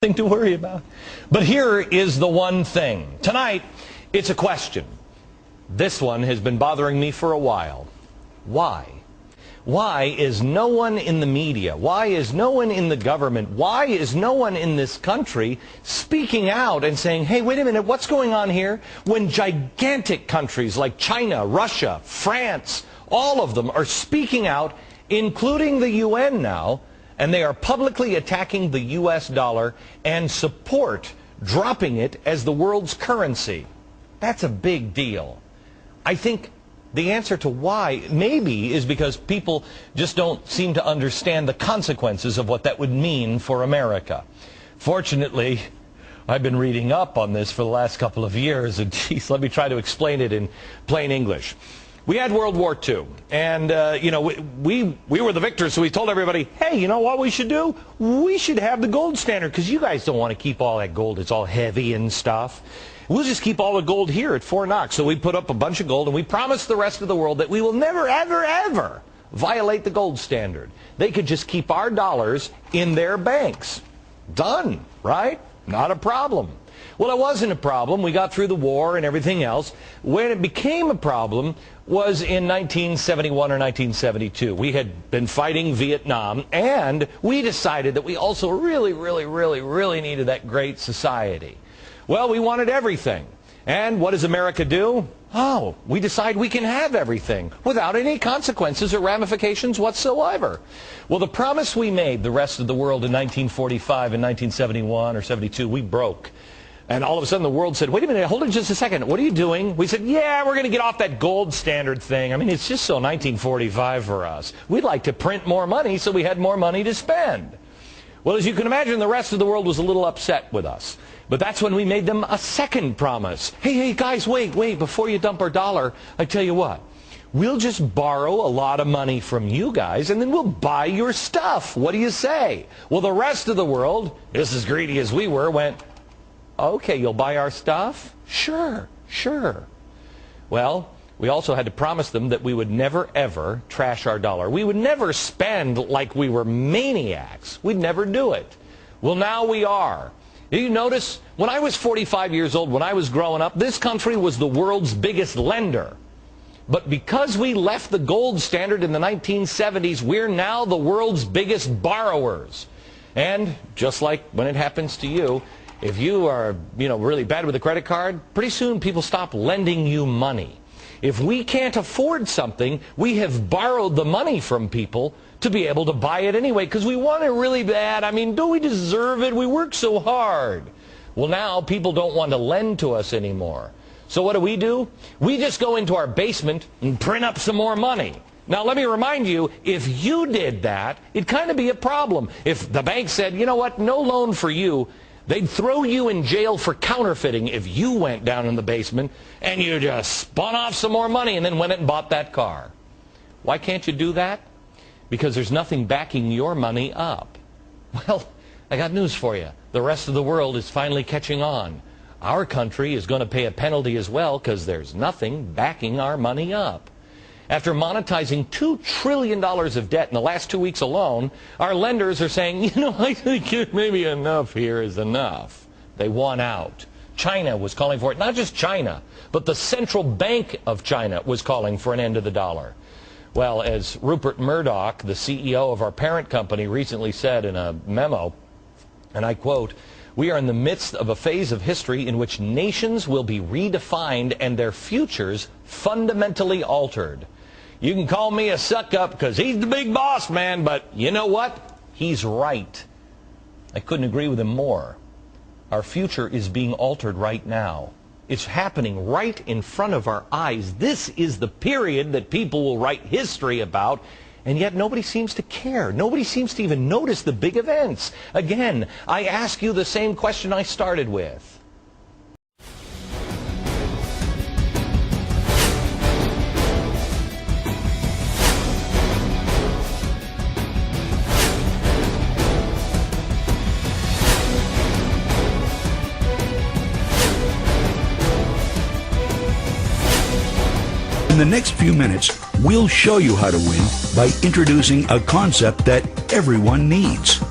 Thing to worry about. But here is the one thing. Tonight, it's a question. This one has been bothering me for a while. Why? Why is no one in the media, why is no one in the government, why is no one in this country speaking out and saying, hey, wait a minute, what's going on here? When gigantic countries like China, Russia, France, all of them are speaking out, including the UN now, and they are publicly attacking the U.S. dollar and support dropping it as the world's currency. That's a big deal. I think the answer to why maybe is because people just don't seem to understand the consequences of what that would mean for America. Fortunately, I've been reading up on this for the last couple of years, and geez, let me try to explain it in plain English. We had World War II, and, we were the victors, so we told everybody, hey, you know what we should do? We should have the gold standard, because you guys don't want to keep all that gold. It's all heavy and stuff. We'll just keep all the gold here at Fort Knox. So we put up a bunch of gold, and we promised the rest of the world that we will never, ever, ever violate the gold standard. They could just keep our dollars in their banks. Done, right? Not a problem. Well, it wasn't a problem. We got through the war and everything else. When it became a problem was in 1971 or 1972. We had been fighting Vietnam, and we decided that we also really needed that great society. Well, we wanted everything. And what does America do? Oh, we decide we can have everything without any consequences or ramifications whatsoever. Well, the promise we made the rest of the world in 1945 and 1971 or 72, we broke. And all of a sudden the world said, wait a minute, hold on just a second. What are you doing? We said, yeah, we're going to get off that gold standard thing. I mean, it's just so 1945 for us. We'd like to print more money so we had more money to spend. Well, as you can imagine, the rest of the world was a little upset with us. But that's when we made them a second promise. Hey, guys, wait, before you dump our dollar, I tell you what. We'll just borrow a lot of money from you guys, and then we'll buy your stuff. What do you say? Well, the rest of the world, just as greedy as we were, went, okay, you'll buy our stuff? Sure. Well, we also had to promise them that we would never, ever trash our dollar. We would never spend like we were maniacs. We'd never do it. Well, now we are. You notice, when I was 45 years old, when I was growing up, this country was the world's biggest lender. But because we left the gold standard in the 1970s, we're now the world's biggest borrowers. And just like when it happens to you, if you are, really bad with a credit card, pretty soon people stop lending you money. If we can't afford something, we have borrowed the money from people to be able to buy it anyway, because we want it really bad. I mean, don't we deserve it? We work so hard. Well, now people don't want to lend to us anymore. So what do? We just go into our basement and print up some more money. Now, let me remind you, if you did that, it'd kind of be a problem. If the bank said, you know what, no loan for you, they'd throw you in jail for counterfeiting if you went down in the basement and you just spun off some more money and then went and bought that car. Why can't you do that? Because there's nothing backing your money up. Well, I got news for you. The rest of the world is finally catching on. Our country is going to pay a penalty as well because there's nothing backing our money up. After monetizing $2 trillion of debt in the last 2 weeks alone, our lenders are saying, I think maybe enough here is enough. They want out. China was calling for it. Not just China, but the central bank of China was calling for an end to the dollar. Well, as Rupert Murdoch, the CEO of our parent company, recently said in a memo, and I quote, "We are in the midst of a phase of history in which nations will be redefined and their futures fundamentally altered. You can call me a suck-up because he's the big boss, man, but you know what? He's right." I couldn't agree with him more. Our future is being altered right now. It's happening right in front of our eyes. This is the period that people will write history about, and yet nobody seems to care. Nobody seems to even notice the big events. Again, I ask you the same question I started with. In the next few minutes, we'll show you how to win by introducing a concept that everyone needs: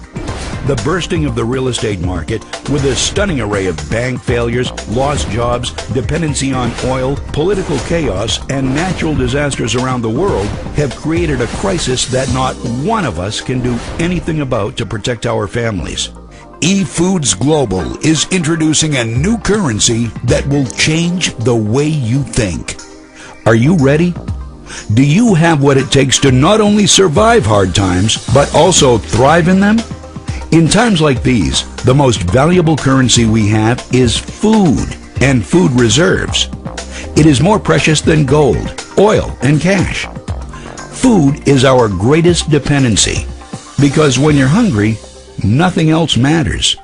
the bursting of the real estate market with a stunning array of bank failures, lost jobs, dependency on oil, political chaos, and natural disasters around the world have created a crisis that not one of us can do anything about to protect our families. Efoods Global is introducing a new currency that will change the way you think. Are you ready? Do you have what it takes to not only survive hard times, but also thrive in them? In times like these, the most valuable currency we have is food and food reserves. It is more precious than gold, oil, and cash. Food is our greatest dependency, because when you're hungry, nothing else matters.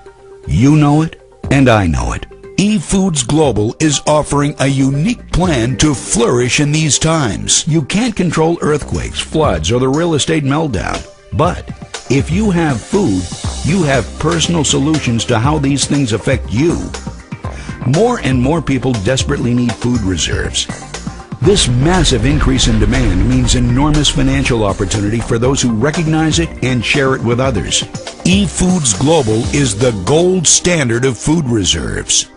You know it, and I know it. Efoods Global is offering a unique plan to flourish in these times. You can't control earthquakes, floods, or the real estate meltdown. But if you have food, you have personal solutions to how these things affect you. More and more people desperately need food reserves. This massive increase in demand means enormous financial opportunity for those who recognize it and share it with others. Efoods Global is the gold standard of food reserves.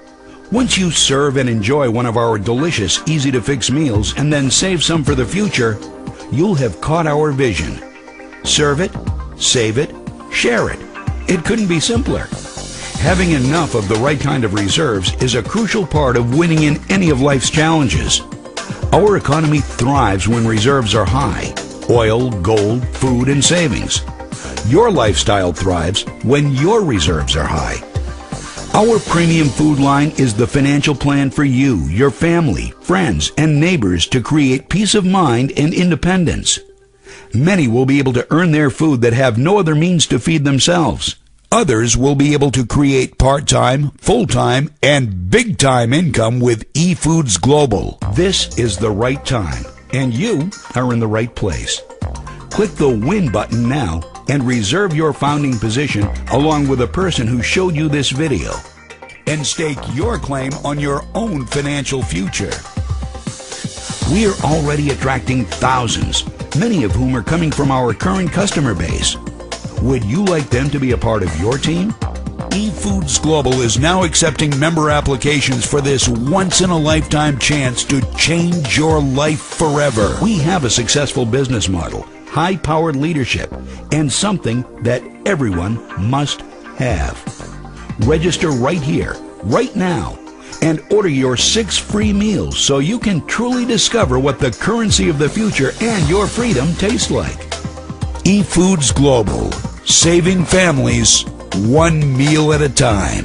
Once you serve and enjoy one of our delicious, easy-to-fix meals and then save some for the future, you'll have caught our vision. Serve it, save it, share it. It couldn't be simpler. Having enough of the right kind of reserves is a crucial part of winning in any of life's challenges. Our economy thrives when reserves are high: oil, gold, food, and savings. Your lifestyle thrives when your reserves are high. Our premium food line is the financial plan for you, your family, friends, and neighbors to create peace of mind and independence. Many will be able to earn their food that have no other means to feed themselves. Others will be able to create part-time, full-time, and big-time income with Efoods Global. This is the right time, and you are in the right place. Click the Win button now and reserve your founding position along with a person who showed you this video, and stake your claim on your own financial future. We are already attracting thousands, many of whom are coming from our current customer base. Would you like them to be a part of your team? Efoods Global is now accepting member applications for this once-in-a-lifetime chance to change your life forever. We have a successful business model, high-powered leadership, and something that everyone must have. Register right here, right now, and order your 6 free meals so you can truly discover what the currency of the future and your freedom taste like. Efoods Global, saving families one meal at a time.